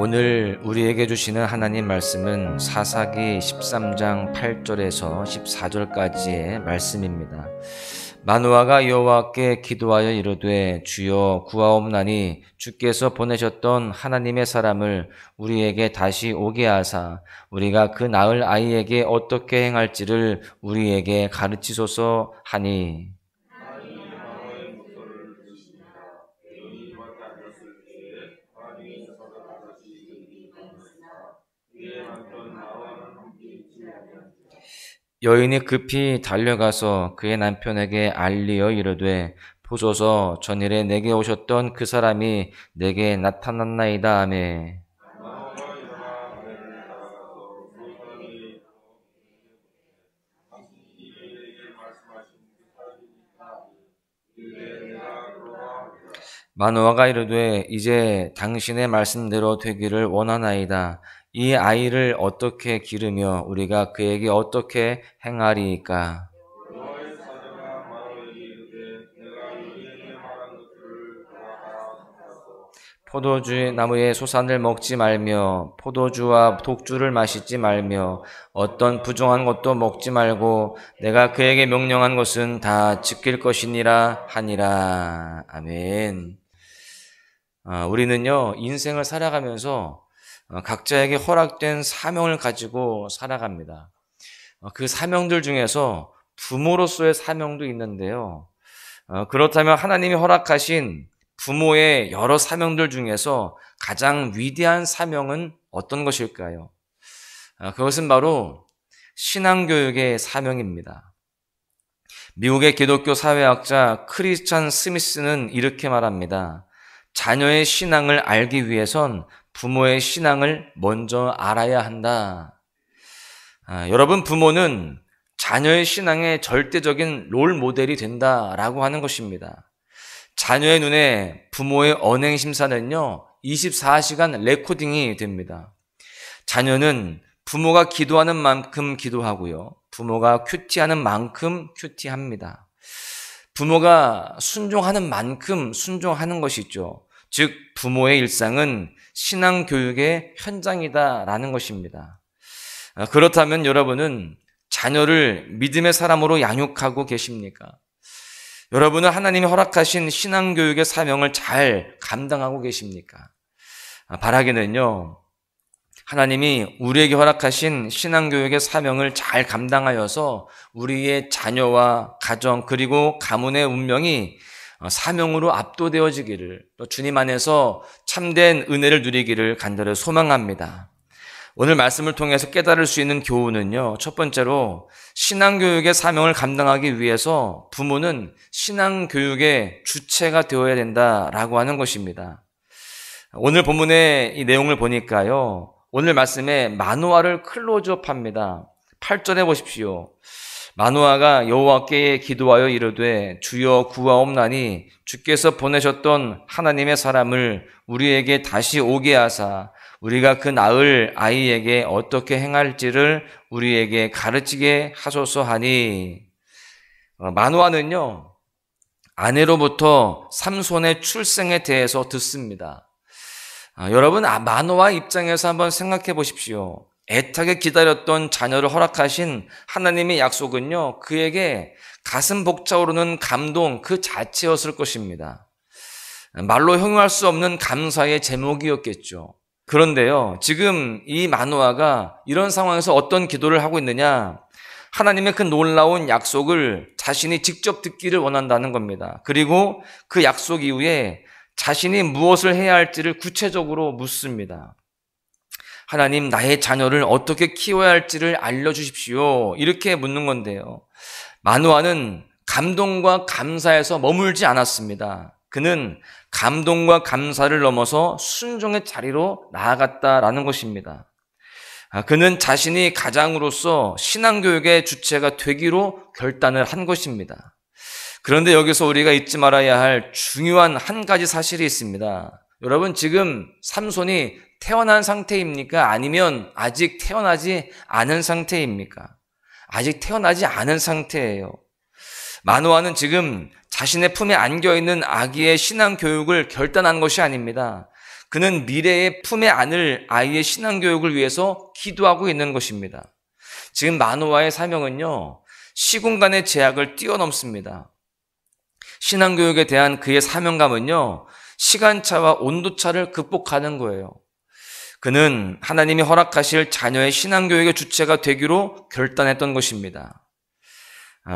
오늘 우리에게 주시는 하나님 말씀은 사사기 13장 8절에서 14절까지의 말씀입니다. 마노아가 여호와께 기도하여 이르되 주여 구하옵나니 주께서 보내셨던 하나님의 사람을 우리에게 다시 오게 하사 우리가 그 낳을 아이에게 어떻게 행할지를 우리에게 가르치소서 하니 여인이 급히 달려가서 그의 남편에게 알리어 이르되 보소서 전일에 내게 오셨던 그 사람이 내게 나타났나이다 하매 마노아가 이르되 이제 당신의 말씀대로 되기를 원하나이다. 이 아이를 어떻게 기르며 우리가 그에게 어떻게 행하리이까? 포도주 나무의 소산을 먹지 말며 포도주와 독주를 마시지 말며 어떤 부정한 것도 먹지 말고 내가 그에게 명령한 것은 다 지킬 것이니라 하니라. 아멘. 우리는요 인생을 살아가면서 각자에게 허락된 사명을 가지고 살아갑니다. 그 사명들 중에서 부모로서의 사명도 있는데요. 그렇다면 하나님이 허락하신 부모의 여러 사명들 중에서 가장 위대한 사명은 어떤 것일까요? 그것은 바로 신앙교육의 사명입니다. 미국의 기독교 사회학자 크리스찬 스미스는 이렇게 말합니다. 자녀의 신앙을 알기 위해선 부모의 신앙을 먼저 알아야 한다. 여러분, 부모는 자녀의 신앙의 절대적인 롤 모델이 된다라고 하는 것입니다. 자녀의 눈에 부모의 언행 심사는요 24시간 레코딩이 됩니다. 자녀는 부모가 기도하는 만큼 기도하고요, 부모가 큐티하는 만큼 큐티합니다. 부모가 순종하는 만큼 순종하는 것이죠. 즉 부모의 일상은 신앙교육의 현장이다라는 것입니다. 그렇다면 여러분은 자녀를 믿음의 사람으로 양육하고 계십니까? 여러분은 하나님이 허락하신 신앙교육의 사명을 잘 감당하고 계십니까? 바라기는요, 하나님이 우리에게 허락하신 신앙교육의 사명을 잘 감당하여서 우리의 자녀와 가정 그리고 가문의 운명이 사명으로 압도되어지기를, 또 주님 안에서 참된 은혜를 누리기를 간절히 소망합니다. 오늘 말씀을 통해서 깨달을 수 있는 교훈은요, 첫 번째로 신앙교육의 사명을 감당하기 위해서 부모는 신앙교육의 주체가 되어야 된다라고 하는 것입니다. 오늘 본문의 이 내용을 보니까요, 오늘 말씀에 마노아를 클로즈업합니다. 8절에 보십시오. 마노아가 여호와께 기도하여 이르되 주여 구하옵나니 주께서 보내셨던 하나님의 사람을 우리에게 다시 오게 하사 우리가 그 낳을 아이에게 어떻게 행할지를 우리에게 가르치게 하소서 하니, 마노아는요 아내로부터 삼손의 출생에 대해서 듣습니다. 여러분, 마노아 입장에서 한번 생각해 보십시오. 애타게 기다렸던 자녀를 허락하신 하나님의 약속은요 그에게 가슴 벅차오르는 감동 그 자체였을 것입니다. 말로 형용할 수 없는 감사의 제목이었겠죠. 그런데요, 지금 이 마노아가 이런 상황에서 어떤 기도를 하고 있느냐? 하나님의 그 놀라운 약속을 자신이 직접 듣기를 원한다는 겁니다. 그리고 그 약속 이후에 자신이 무엇을 해야 할지를 구체적으로 묻습니다. 하나님, 나의 자녀를 어떻게 키워야 할지를 알려주십시오. 이렇게 묻는 건데요, 마노아는 감동과 감사에서 머물지 않았습니다. 그는 감동과 감사를 넘어서 순종의 자리로 나아갔다라는 것입니다. 그는 자신이 가장으로서 신앙교육의 주체가 되기로 결단을 한 것입니다. 그런데 여기서 우리가 잊지 말아야 할 중요한 한 가지 사실이 있습니다. 여러분, 지금 삼손이 태어난 상태입니까? 아니면 아직 태어나지 않은 상태입니까? 아직 태어나지 않은 상태예요. 마노아는 지금 자신의 품에 안겨있는 아기의 신앙교육을 결단한 것이 아닙니다. 그는 미래에 품에 안을 아이의 신앙교육을 위해서 기도하고 있는 것입니다. 지금 마노아의 사명은요, 시공간의 제약을 뛰어넘습니다. 신앙교육에 대한 그의 사명감은요, 시간차와 온도차를 극복하는 거예요. 그는 하나님이 허락하실 자녀의 신앙교육의 주체가 되기로 결단했던 것입니다.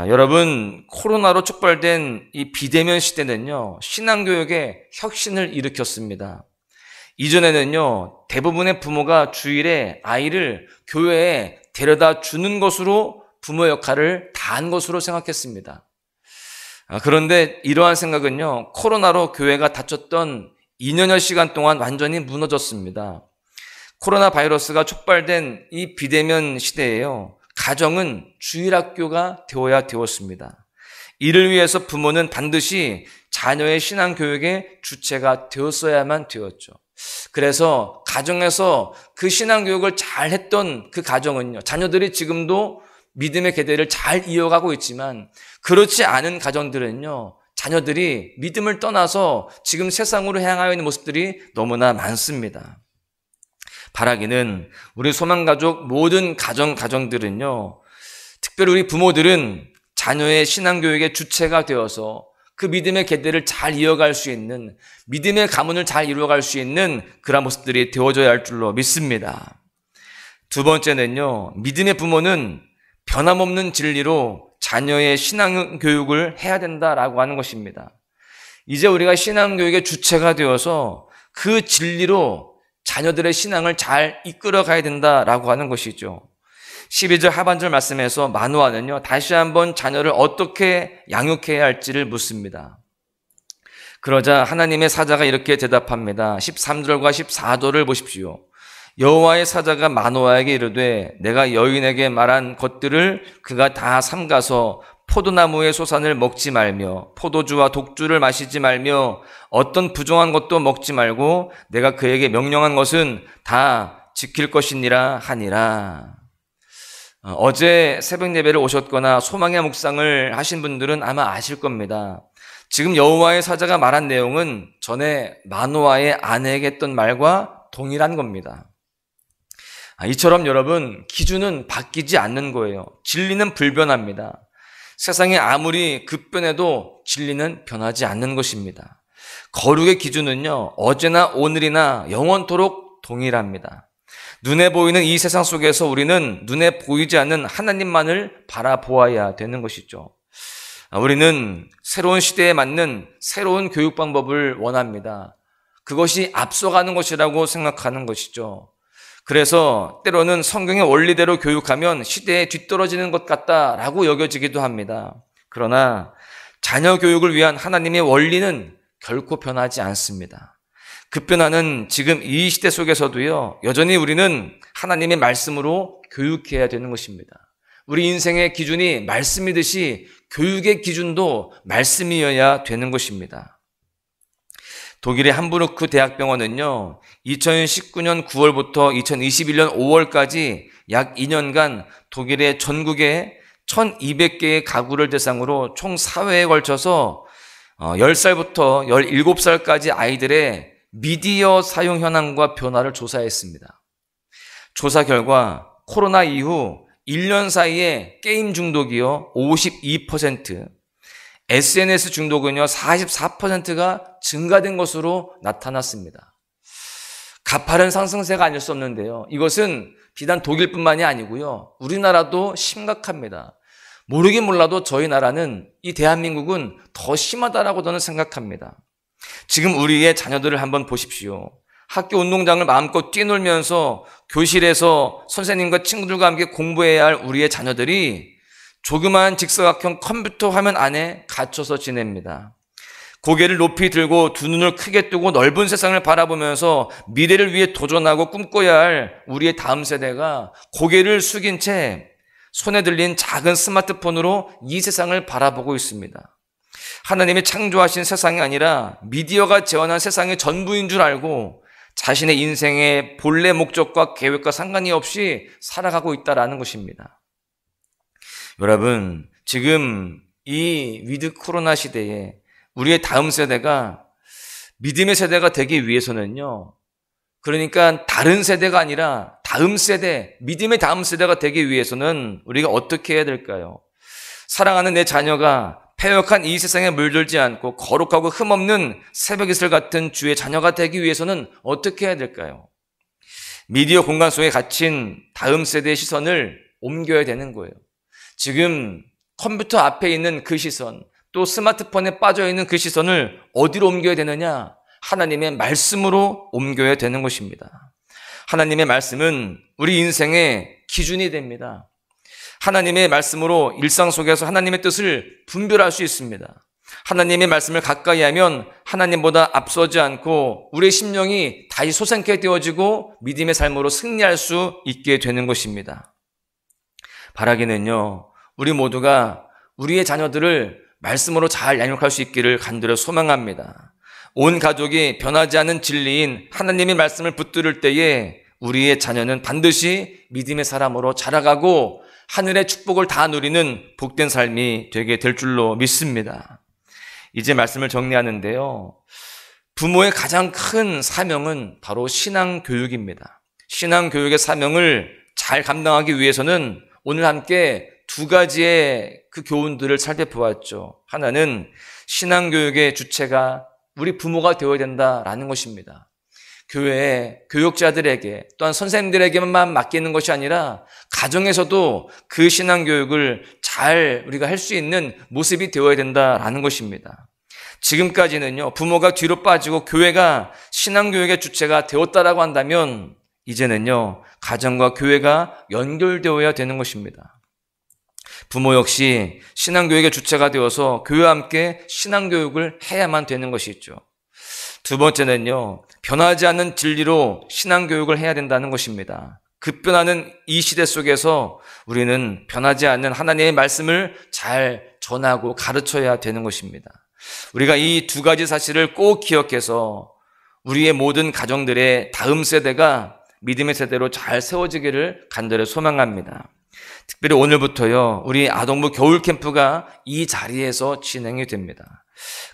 여러분, 코로나로 촉발된 이 비대면 시대는요, 신앙교육에 혁신을 일으켰습니다. 이전에는요, 대부분의 부모가 주일에 아이를 교회에 데려다 주는 것으로 부모 역할을 다한 것으로 생각했습니다. 그런데 이러한 생각은요, 코로나로 교회가 닫혔던 2년여 시간 동안 완전히 무너졌습니다. 코로나 바이러스가 촉발된 이 비대면 시대에요, 가정은 주일학교가 되어야 되었습니다. 이를 위해서 부모는 반드시 자녀의 신앙교육의 주체가 되었어야만 되었죠. 그래서 가정에서 그 신앙교육을 잘 했던 그 가정은요, 자녀들이 지금도 믿음의 계대를 잘 이어가고 있지만, 그렇지 않은 가정들은요, 자녀들이 믿음을 떠나서 지금 세상으로 향하여 있는 모습들이 너무나 많습니다. 바라기는 우리 소망가족 모든 가정들은요, 특별히 우리 부모들은 자녀의 신앙교육의 주체가 되어서 그 믿음의 계대를 잘 이어갈 수 있는, 믿음의 가문을 잘 이루어갈 수 있는 그런 모습들이 되어져야 할 줄로 믿습니다. 두 번째는요, 믿음의 부모는 변함없는 진리로 자녀의 신앙교육을 해야 된다라고 하는 것입니다. 이제 우리가 신앙교육의 주체가 되어서 그 진리로 자녀들의 신앙을 잘 이끌어 가야 된다라고 하는 것이죠. 12절 하반절 말씀에서 마노아는요, 다시 한번 자녀를 어떻게 양육해야 할지를 묻습니다. 그러자 하나님의 사자가 이렇게 대답합니다. 13절과 14절을 보십시오. 여호와의 사자가 마노아에게 이르되 내가 여인에게 말한 것들을 그가 다 삼가서 포도나무의 소산을 먹지 말며 포도주와 독주를 마시지 말며 어떤 부정한 것도 먹지 말고 내가 그에게 명령한 것은 다 지킬 것이니라 하니라. 어제 새벽 예배를 오셨거나 소망의 묵상을 하신 분들은 아마 아실 겁니다. 지금 여호와의 사자가 말한 내용은 전에 마노아의 아내에게 했던 말과 동일한 겁니다. 이처럼 여러분, 기준은 바뀌지 않는 거예요. 진리는 불변합니다. 세상이 아무리 급변해도 진리는 변하지 않는 것입니다. 거룩의 기준은요, 어제나 오늘이나 영원토록 동일합니다. 눈에 보이는 이 세상 속에서 우리는 눈에 보이지 않는 하나님만을 바라보아야 되는 것이죠. 우리는 새로운 시대에 맞는 새로운 교육 방법을 원합니다. 그것이 앞서가는 것이라고 생각하는 것이죠. 그래서 때로는 성경의 원리대로 교육하면 시대에 뒤떨어지는 것 같다라고 여겨지기도 합니다. 그러나 자녀 교육을 위한 하나님의 원리는 결코 변하지 않습니다. 급변하는 지금 이 시대 속에서도요, 여전히 우리는 하나님의 말씀으로 교육해야 되는 것입니다. 우리 인생의 기준이 말씀이듯이 교육의 기준도 말씀이어야 되는 것입니다. 독일의 함부르크 대학병원은요, 2019년 9월부터 2021년 5월까지 약 2년간 독일의 전국에 1200개의 가구를 대상으로 총 4회에 걸쳐서 10살부터 17살까지 아이들의 미디어 사용 현황과 변화를 조사했습니다. 조사 결과 코로나 이후 1년 사이에 게임 중독이요 52%, SNS 중독은요 44%가 증가된 것으로 나타났습니다. 가파른 상승세가 아닐 수 없는데요, 이것은 비단 독일뿐만이 아니고요, 우리나라도 심각합니다. 모르긴 몰라도 저희 나라는, 이 대한민국은 더 심하다라고 저는 생각합니다. 지금 우리의 자녀들을 한번 보십시오. 학교 운동장을 마음껏 뛰놀면서 교실에서 선생님과 친구들과 함께 공부해야 할 우리의 자녀들이 조그마한 직사각형 컴퓨터 화면 안에 갇혀서 지냅니다. 고개를 높이 들고 두 눈을 크게 뜨고 넓은 세상을 바라보면서 미래를 위해 도전하고 꿈꿔야 할 우리의 다음 세대가 고개를 숙인 채 손에 들린 작은 스마트폰으로 이 세상을 바라보고 있습니다. 하나님이 창조하신 세상이 아니라 미디어가 재현한 세상의 전부인 줄 알고 자신의 인생의 본래 목적과 계획과 상관이 없이 살아가고 있다는 것입니다. 여러분, 지금 이 위드 코로나 시대에 우리의 다음 세대가 믿음의 세대가 되기 위해서는요, 그러니까 다른 세대가 아니라 다음 세대, 믿음의 다음 세대가 되기 위해서는 우리가 어떻게 해야 될까요? 사랑하는 내 자녀가 패역한 이 세상에 물들지 않고 거룩하고 흠없는 새벽 이슬 같은 주의 자녀가 되기 위해서는 어떻게 해야 될까요? 미디어 공간 속에 갇힌 다음 세대의 시선을 옮겨야 되는 거예요. 지금 컴퓨터 앞에 있는 그 시선, 또 스마트폰에 빠져있는 그 시선을 어디로 옮겨야 되느냐? 하나님의 말씀으로 옮겨야 되는 것입니다. 하나님의 말씀은 우리 인생의 기준이 됩니다. 하나님의 말씀으로 일상 속에서 하나님의 뜻을 분별할 수 있습니다. 하나님의 말씀을 가까이 하면 하나님보다 앞서지 않고 우리의 심령이 다시 솟아나게 되어지고 믿음의 삶으로 승리할 수 있게 되는 것입니다. 바라기는요, 우리 모두가 우리의 자녀들을 말씀으로 잘 양육할 수 있기를 간절히 소망합니다. 온 가족이 변하지 않는 진리인 하나님의 말씀을 붙들을 때에 우리의 자녀는 반드시 믿음의 사람으로 자라가고 하늘의 축복을 다 누리는 복된 삶이 되게 될 줄로 믿습니다. 이제 말씀을 정리하는데요. 부모의 가장 큰 사명은 바로 신앙교육입니다. 신앙교육의 사명을 잘 감당하기 위해서는 오늘 함께 두 가지의 그 교훈들을 살펴보았죠. 하나는 신앙교육의 주체가 우리 부모가 되어야 된다라는 것입니다. 교회의 교육자들에게 또한 선생님들에게만 맡기는 것이 아니라 가정에서도 그 신앙교육을 잘 우리가 할 수 있는 모습이 되어야 된다라는 것입니다. 지금까지는요, 부모가 뒤로 빠지고 교회가 신앙교육의 주체가 되었다라고 한다면 이제는요, 가정과 교회가 연결되어야 되는 것입니다. 부모 역시 신앙교육의 주체가 되어서 교회와 함께 신앙교육을 해야만 되는 것이죠. 두 번째는요, 변하지 않는 진리로 신앙교육을 해야 된다는 것입니다. 급변하는 이 시대 속에서 우리는 변하지 않는 하나님의 말씀을 잘 전하고 가르쳐야 되는 것입니다. 우리가 이 두 가지 사실을 꼭 기억해서 우리의 모든 가정들의 다음 세대가 믿음의 세대로 잘 세워지기를 간절히 소망합니다. 특별히 오늘부터요, 우리 아동부 겨울 캠프가 이 자리에서 진행이 됩니다.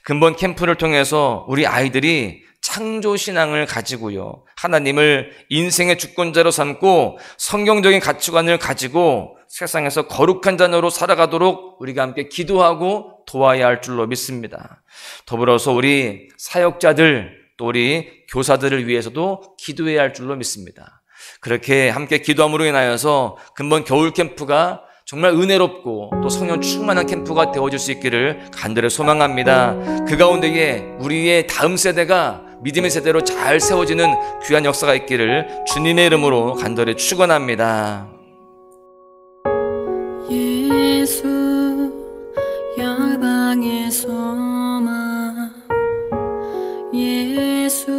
근본 캠프를 통해서 우리 아이들이 창조신앙을 가지고요, 하나님을 인생의 주권자로 삼고 성경적인 가치관을 가지고 세상에서 거룩한 자녀로 살아가도록 우리가 함께 기도하고 도와야 할 줄로 믿습니다. 더불어서 우리 사역자들 또 우리 교사들을 위해서도 기도해야 할 줄로 믿습니다. 그렇게 함께 기도함으로 인하여서 근본 겨울 캠프가 정말 은혜롭고 또 성령 충만한 캠프가 되어질 수 있기를 간절히 소망합니다. 그 가운데에 우리의 다음 세대가 믿음의 세대로 잘 세워지는 귀한 역사가 있기를 주님의 이름으로 간절히 축원합니다. 예수 열방의 소망, 예수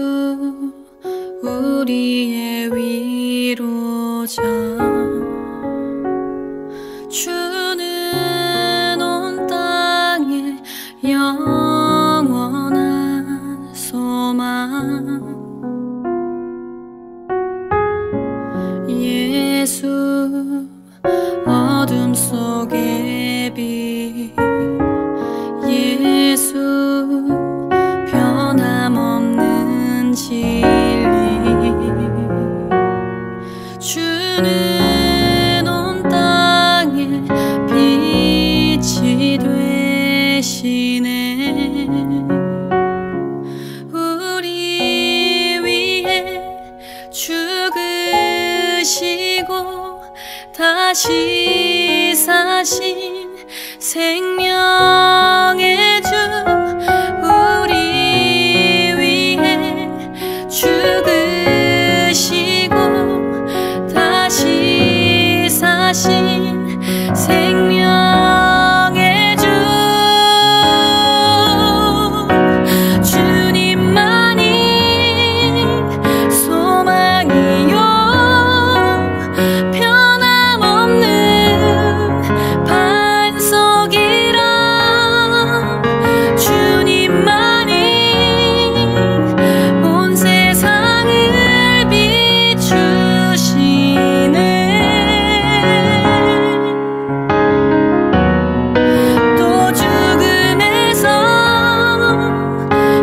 우리의 위로자, 주는 온 땅에 영원한 소망, 예수 어둠 속의 빛, 예수 변함없는 진리, 주는 온 땅에 빛이 되시네. 우리 위해 죽으시고 다시 사신 생명의 주, 우리 위해 죽으시고 다시 사신 생명의 주, 주님만이 소망이요 변함없는 반석이라, 주님만이 온 세상을 비추시네. 또 죽음에서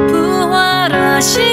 부활하신